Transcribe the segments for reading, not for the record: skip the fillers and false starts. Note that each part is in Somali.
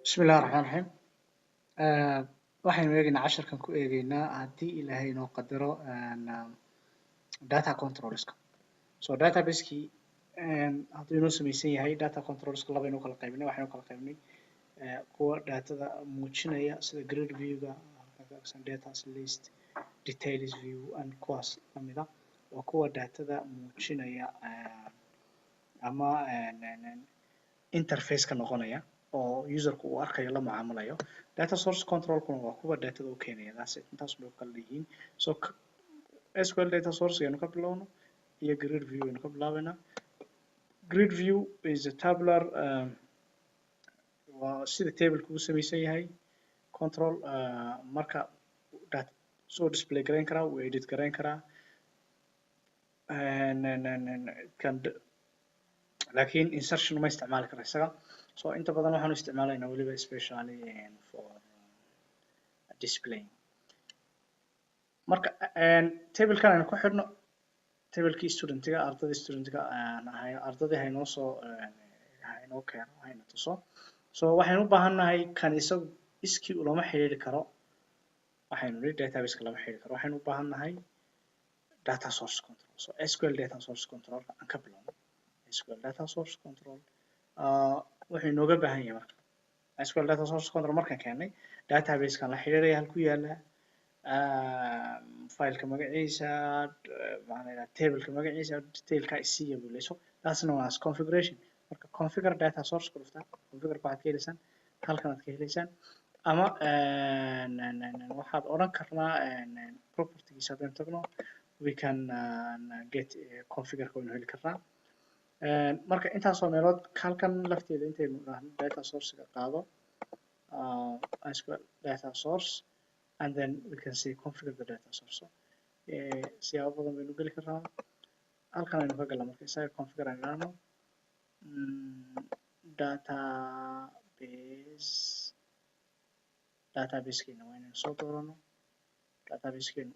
بسم الله الرحمن الرحيم waxaynu eegaynaa casharkan ku eegaynaa haddii ilaahay inoo qadaro data controlska so database-kii hadduu inoo samaysan yahay data controlska laba inuu kala qaybinay waxaynu kala qaybinay kuwa datada muujinaya sida grid view-ga data list details view and kuwaas lamida waa kuwa datada muujinaya ama interface ka noqonaya oo userku uu arkayo la macaamilayo data source control kuna waa kuwa datada u keenaya intaas bay kala yihiin so SQL data source aynu ka bilowno iyo grid view aynu ka bilaabayna grid view is a tabular waa sida table ku samaysan yahay control marka data soo display gareyn karaa uu edit gareyn karaa kan laakiin insertion ma isticmaali karo isaga so inta badan waxaan isticmaalaynaa waliba especially for display marka table-kan aynu ku xidhno table-kii student-ga ardadii haynoo soo haynoo keeno hayna tuso so waxaynu u baahannahay kan isagu iskii ulama xidhiidhi karo waxaynu nidhi database-ka lama xidhiidhi karo waxaynu u baahannahay data source control so SQL data source control aan ka bilowno SQL data source control wuxuu inooga baahan yahay marka SQL data source control markaan keenay database-kan la xiriiraya halku yaala file-ka magaciisa table-ka magaciisa detail-ka isiya buu leeyahay taasna waa configuration marka configure data source ku dhufta configure waxaad ka helaysaan halkan aad ka helaysaan ama waxaad odhan karnaa properties haddaan tagno we can get configure waynu heli karnaa marka intaasoo meelood halkan lafteeda intaynu dhahno data source-ga qaado SQL data source and then we can say configure the data source siyaabo badan baynu geli karnaa halkan aynu ka galna marka isaga configure aynu dhahno database-keena waa inaynu soo doorano database-keenu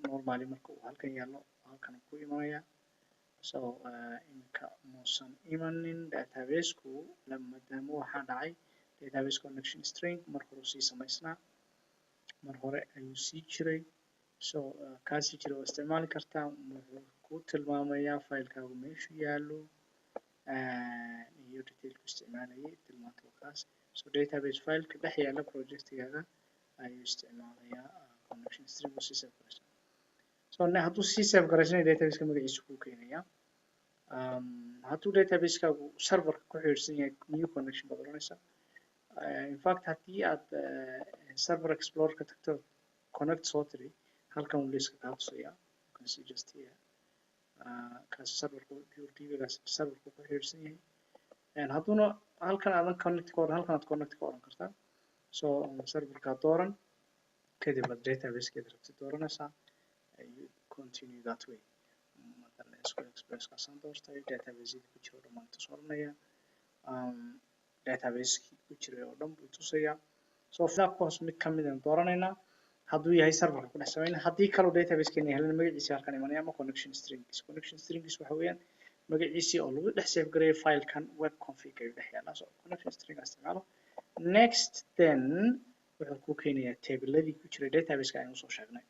normally marka uu halkan yaallo halkan ku imanaya so imika muusan imanin database-ku maadaama waxaa dhacay database connection string mar hore sii samaysnaa mar hore ayuu sii jiray so kaasii jiray oo isticmaali kartaa wuxuu ku tilmaamayaa file-kaagu meeshu yaallo iyo detail-ku isticmaalayay tilmaanta kaas so database file-ka dhex yaalla project-gaaga ayuu isticmaalayaa connection string oo sii save garaysan so hadduu sii save garaysanay database-ka magaciisa kuu keenaya hadduu database-kaagu server-ka ku xiriirsan yahay new connection baad oranaysaa in fact haddii aad server explorer-ka tagto connect soo tiri halkan uu liiska kaa tusaya you can see just here kaas server-ku DB-gaas server-ku ku xiriirsan yahay hadduuna halkan aadan connect ka oran halkan aad connect ka oran kartaa so server-kaa dooran kadib aad database-keeda rabtid dooranaysaa you continue that way SQL Express-kaasaan doortay database-yada ku jira oo dhan baan tus oranaya database-kii ku jiray oo dhan buu tusayaa so kuwaas mid ka mid aynu dooranaynaa hadduu yahay server-ka ku dhex samayna haddii kaloo database-keena yahay magaciisa halkan imanaya ama connection string waxa weeyaan magaciisii oo lagu dhex save gareeyay file-kan web config ayuu dhex yaallaa so connection string-aa isticmaalo next then wuxuu kuu keenayaa table-ladii ku jiray database-ka aynu soo sheegnay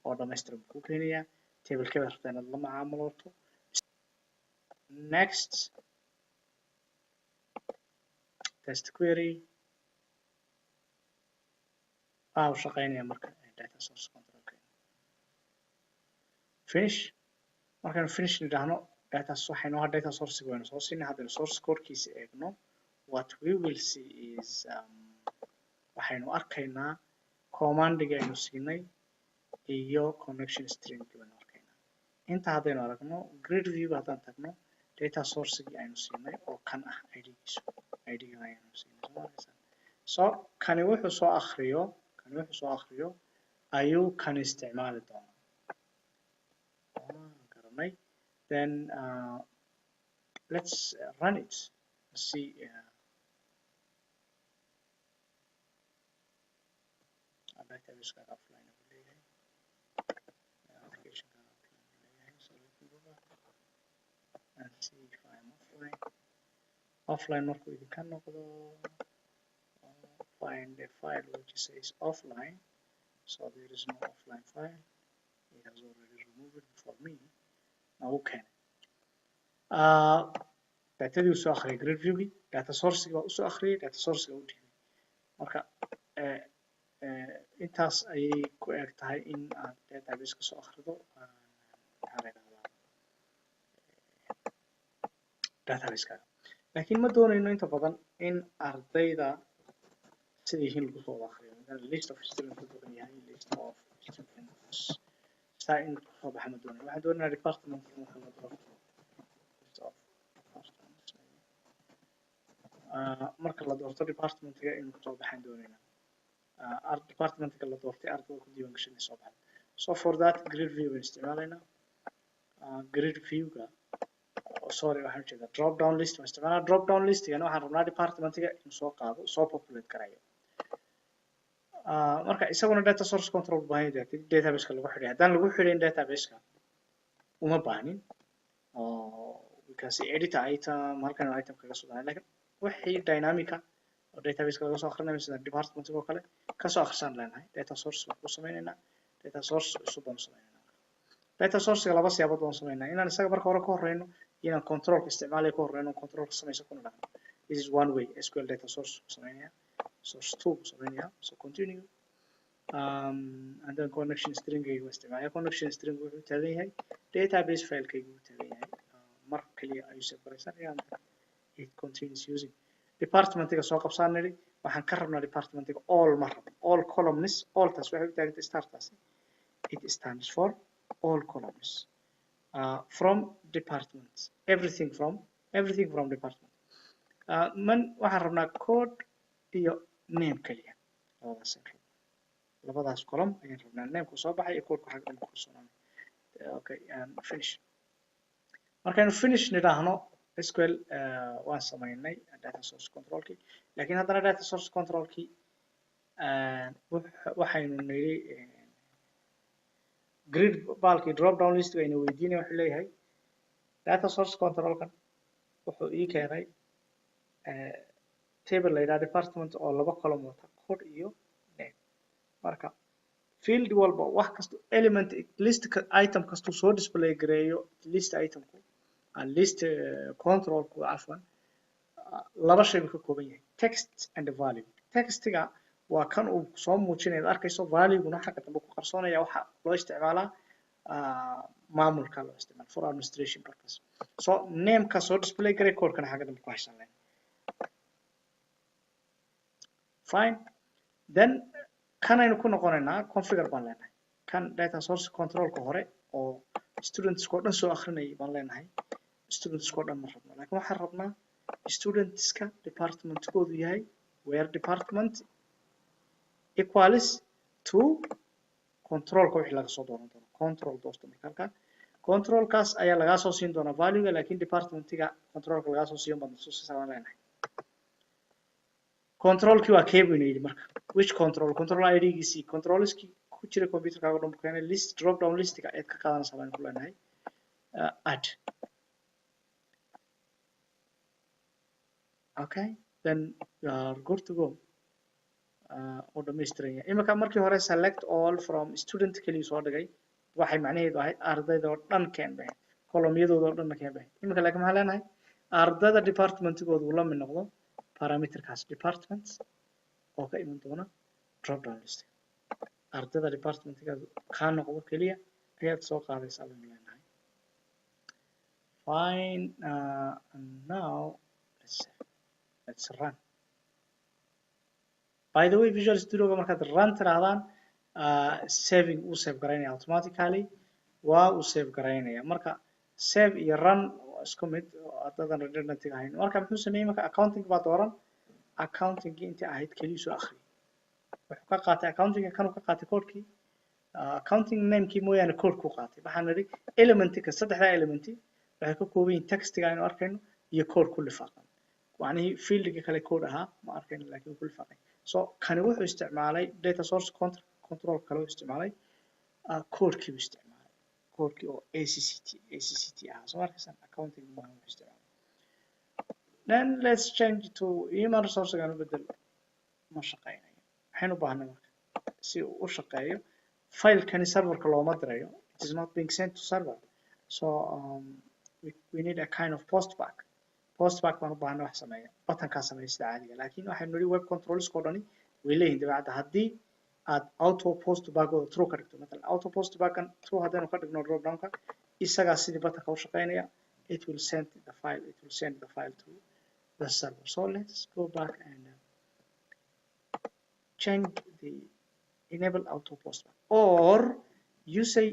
oo dhammaystiran buu kuu keenayaa table-keeda rabtaa inaad la macaamilooto next test query u shaqeynaya marka data source control finish markaanu finish nidhaahno waxaynu ahaa data source-ga waynu soo siinay haddaynu source code-kiisa eegno what we will see is waxaynu arkaynaa command-ga aynu siinay iyo connection string-ga baynu arkaynaa inta haddaynu aragno grid view haddaan tagno data source-gii aynu siinay oo kan ah ID-giisu ID-ga aynu siinay so kani wuxuu soo akhriyo ayuu kan isticmaali doonaa garanay then let's run it see database-ka offline buu leeyahay application-ka offline buu leeyahay so let me go back and see if I'm offline markuu idinka noqdo find a file which says offline. So there is no offline file. It has already removed it for me. Now okay. Datadii usoo akhriyay grid viewgii, data sourcigi baa usoo akhriyay, data sourciga u dhigay. Marka intaas ayay ku eg tahay in aad database ka soo akhrido database-ka. Laakiin ma doonayno inta badan in ardayda sida yihiin lagu soo akhriyo. List of students ku yahay list of students. Saa in soo baxa ma doonayno. Waxaan doonaynaa department in wax la doorto. marka la doorto department-ga inuu ku soo baxaan doonaynaa. Department-ga la doortay ardayda ku diiwaan gashan soo baxay. So for that grid view baan isticmaalaynaa. Grid view-ga sorry waxaan jeedaa drop down list baan isticmaalaa. Drop down list-gana waxaan rabnaa department-ga inuu soo qaado, soo populate garayo. Marka isaguna data source control baahan yahay database-ka lagu xidhay. Haddaan lagu xidhin database-ka uma baahin. We can see edit item, halkan item kaga soo daray. Laakiin wixii dynamic oo database-ka laga soo akhrinayo sida department oo kale ka soo akhrisan leenahay. Data source ku sameeynaa. Data source cusub baan sameeynaa. Data source-ga laba siyaabood baan sameeynaa. Inaan isaga marka hore ka horeyno inaan control isticmaalay ka horeyno control ka sameeyso kuna dhaqmo. This is one way SQL data source sameeynaa. Source 2 sameeynaa. So continue. And then connection string ay isticmaalaya. Connection string wuxuu taagan yahay database file-kaygu uu taagan yahay. Mar kaliya ayuu save garaysanayaan. It continues using department-ga soo qabsanayay waxaan ka rabnaa department-ga all mar all columns all taas waxay u taagan tahay start taas. It stands for all columns from departments everything from department. Man waxaan rabnaa code iyo name kaliya labadaas column ayaan rabnaa name-ku soo baxay iyo code-ku xagga ku qorsoonaan. Okay and finish. Markaan finish nidhaahno SQL waan sameynay data source control-kii. Laakiin haddana data source control-kii waxaynu niri grid balkii drop down list-ga aynu weydiinay wuxuu leeyahay data source control-kan wuxuu ii keenay table la yiraahdo department oo laba column wata code iyo name. Marka field walba wax kasto element list item kasto soo display gareeyo list item-ku list control-ku afwan laba shay ka kooban yahay text and value. Text-ga waa kan uu soo muujinayo arkayso value-guna xagga dambe ku qarsoonaya waxa loo isticmaalaa maamulka loo isticmaalo for administration purpose. So name-ka soo display gareeyo code-kana xagga dambe ku haysan lahayn. Fine. Then kan aynu ku noqonaynaa configure baan leenahay. Kan data source control-ka hore oo students-ko dhan soo akhrinayay baan leenahay. Students-ko dhan ma rabno. Laakiin waxaan rabnaa students-ka department-koodu yahay where department equals to control-ka wixii laga soo dooran doono. Control doorto marka halkan. Control-kaas ayaa laga soo siin doonaa value-ga laakiin department-ga control-ka laga soo siiyo baan soo saaran leenahay. Control-kii waa kee weyn yiri marka. Which control? Control ID-giisii control-iskii ku jira computer-kaaga dhan keenay list drop down list-ga aad ka qaadanaysaa baan ku leenahay. Add. Okay, then you are good to go. oo dhameystiraya. Imika markii hore select all from student kaliya soo dhigay waxay macnaheedu ahayd ardayda oo dhan keen bixin column-yadooda oo dhan keen bixin. Imika laakiin maxaa leenahay ardayda department-goodu uu la mid noqdo parameter-kaas departments oo ka iman doona drop down list. Ardayda department-goodu ka noqdo kaliya ayaad soo qaadaysaa baan leenahay. Fine. And now let's run. By the way, Visual Studio markaad run tirahdaan saving uu save garaynaya automatically waa uu save garaynaya. Marka save iyo run isku mid hadadan redundant ahayn. Marka muxuu sameeyay marka accounting baa dooran accounting inta ahayd kaliya soo akhri. Wuxuu ka qaatay accounting kan uu ka qaatay code-kii accounting name-kii mooyaane code ku qaatay. Waxaan niri element-ka saddexda element waxay ka kooban yihiin text-ga aynu arkayno iyo code ku lifaaqan. Wani field-ka kale code ahaa ma arkayno laakiin ku lifaaqan. So kani wuxuu isticmaalay data source control kale uu isticmaalay code-kii uu isticmaalay code-kii oo ACCT ah soo arkaysan accounting ma uu isticmaalay. Then let's change to human resource gaan u bedel ma shaqeynayo waxaynu u baahnaa marka si uu u shaqeeyo filekani serverka looma dirayo it is not being sent to server so we need a kind of postback baan u baahnaa wax sameeya buttonkaa sameeya sida caadiga laakiin waxaynu nidhi web controlskoo dhani way leeyihin dabeecadda haddii aad auto postback oo true ka dhigto matalan auto postbackan true haddaynu ka dhigno drop downka isagaa sidii buttonka u shaqeynaya it will send the file to the server so let's go back and change the enable auto postback or you say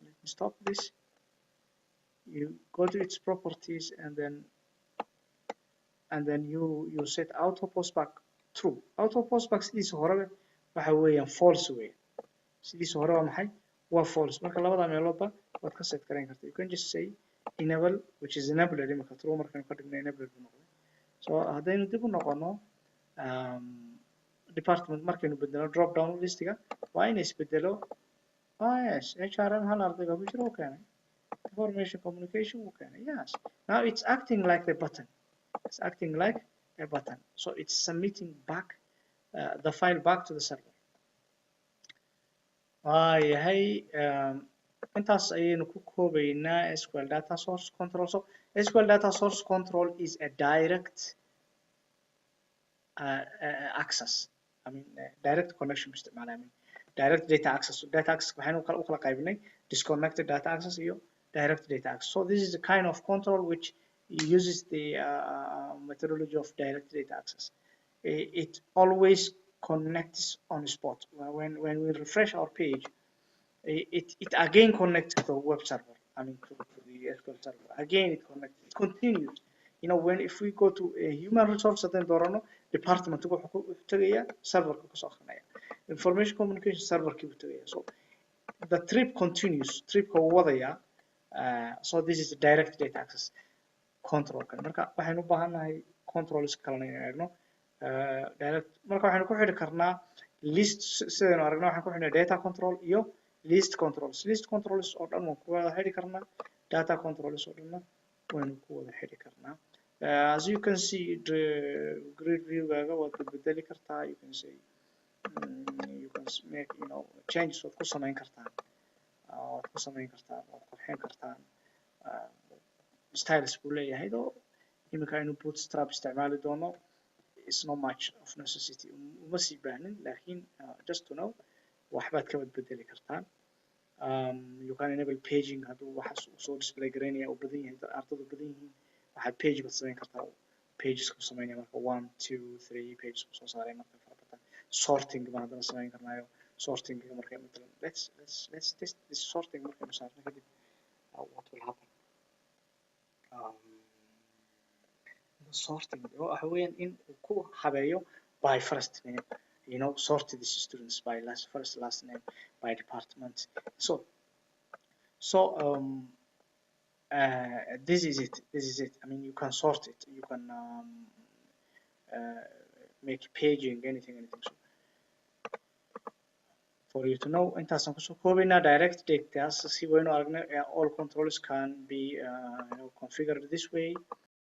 let me stop this you go to its properties and then you set auto postback true auto postback sidiisa horeba waxa weeyaan false weey sidiisa horeba maxay waa false marka labada meeloodba waad ka set gareyn kartaa you can just say enable which is enable imika true markaan ka dhigno enable buu noqday so haddaynu dib u noqono department markaynu bedelo drop down listiga waa inay isbedelo yes HRM hal ardayga ku jira oo keenay information communication wuu keenay yes now it's acting like the button it's acting like a button so it's submitting back the file back to the server yahay intaas ayaynu ku koobaynaa SQL data source control so SQL data source control is a direct access I mean direct connection isticmaal I mean direct data access waxaynu u kala qaybinay disconnected data access iyo direct data access so this is the kind of control which uses the methodology of direct data access it always connects on the spot when we refresh our page it again connects to the web server I mean to the SQL server again it connects it continues you know when if we go to a human resource then doorano department wuxuu tagaya serverka ka soo akrinaya information communication serverka uu tagaya so the trip continues tripka uu wadaya so this is direct data access control kan marka waxaynu u baahanahay controls kale inaynu eegno direct marka waxaynu ku xidhi karnaa list sidaynu aragno waxaan ku xidhnaa data control iyo list controls oo dhan waan ku wada xidhi karnaa data controls oo dhan waynu ku wada xidhi karnaa as you can see the grid view gaaga waad bedeli kartaa you can say you can make you know changes waad ku samayn kartaan waad qurxin kartaan styles buu leeyahay oo imika aynu bootstrap isticmaali doono it's not much of necessity uma sii baahnin laakiin just to know waxbaad ka bedeli kartaan you can enable paging hadduu waxaas soo display garaynaya oo badan yahay ardaydu badan yihiin waxaad page baad samayn kartaa pages ku samaynaya marka 1 2 3 pages ku soo saaray marka fara badan sorting baan hadana samayn karnaayo sorting marka matalan let's test this sorting marka aynu saarno kadib what will happen the sorting waxa weeyaan in uu ku habeeyo by first name you know sort these students by last name by department so this is it I mean you can sort it you can make paging anything so for you to know intaasan kusoo koobaynaa direct data si waynu aragnay all controls can be configured this way